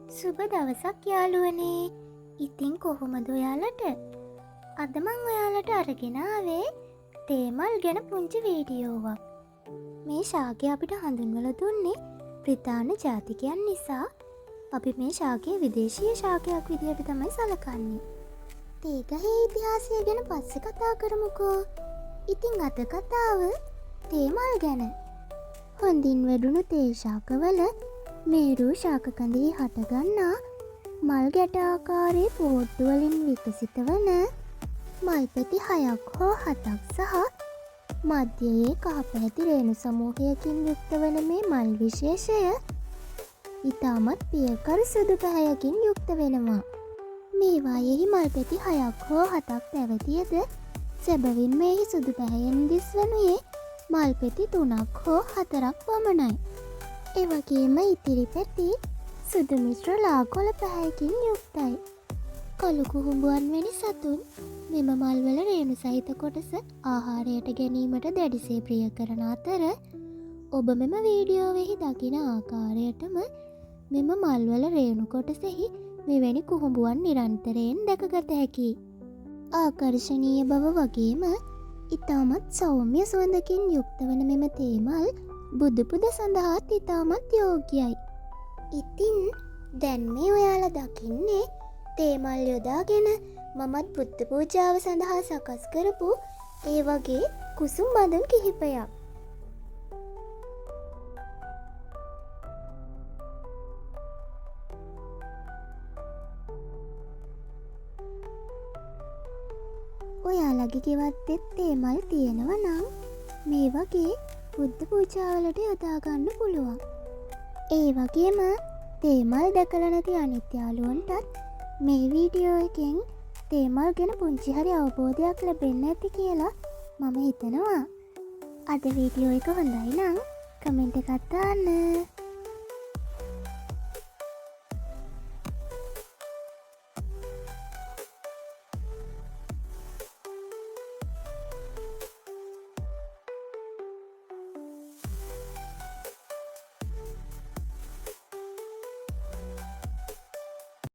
සුබ දවසක් යාළුවනේ. ඉතින් කොහොමද ඔයාලට? අද මං ඔයාලට අරගෙන ආවේ තේමල් ගැන පුංචි වීඩියෝවක්. මේ ශාකය අපිට හඳුන්වලා දුන්නේ බ්‍රිතාන්‍ය ජාතිකයන් නිසා අපි මේ ශාකය විදේශීය ශාකයක් විදිහට තමයි සලකන්නේ. තේගහේ ඉතිහාසය ගැන පස්සේ කතා කරමුකෝ. ඉතින් අද කතාව තේමල් ගැන. හොඳින් වැඩුණු තේ ශාකවල මේරු ශාකකඳෙහි හටගන්නා මල් ගැට ආකාරයේ පෝට්ටු වලින් විකසිත වන මල්පෙති 6ක් හෝ 7ක් සහ මධ්‍යයේ කහපැහැති රේණු සමූහයකින් යුක්ත වන මේ මල් විශේෂය ඉතාමත් පියකරු සුදු පැහැයකින් යුක්ත වෙනවා. මේවායෙහි මල්පෙති 6ක් හෝ 7ක් පැවතියද සැබවින් මෙහි සුදු පැහැයෙන් දිස්වනුයේ මල්පෙති 3ක් හෝ 4ක් පමණයි. එවගේම ඉතිරි පැති සුදු මිශ්‍ර ලාකොළ පැහැයකින් යුක්තයි. කළු කුහුඹුවන් වැනි සතුන් මෙම මල්වල රේණු සහිත කොටස ආහාරයට ගැනීමට දැඩිසේ ප්‍රිය කරන අතර ඔබ මෙම වීඩියෝවෙහි දකින ආකාරයටම මෙම මල්වල රේණු කොටසෙහි මෙවැනි කුහුඹුවන් නිරන්තරයෙන් දැකගත හැකියි. ආකර්ශනීය බව වගේම ඉතාමත් සෞම්‍ය සුවඳකින් යුක්ත වන මෙම තේමල් බුදුපුද සඳහාත් ඉතාමත් යෝග්‍යයි. ඉතින් දැන් මේ ඔයාලා දකින්නේ තේමල් යොදාගෙන මමත් බුද්ධ පූජාව සඳහා සකස් කරපු ඒ වගේ කුසුම් බඳුන් කිහිපයක්. ඔයාලගේ ගෙවත්තෙත් තේමල් තියෙනව නම් මේ වගේ බුද්ධ පූජාවලට යොදා ගන්න පුළුවන්. ඒ වගේම තේමල් දැකලා නැති අනිත් යාළුවන්ටත් මේ වීඩියෝ එකෙන් තේමල් ගැන පුංචි හරි අවබෝධයක් ලැබෙන්න ඇති කියලා මම හිතනවා. අද වීඩියෝ එක හොඳයි නම් කමෙන්ට් එකක් දාන්න.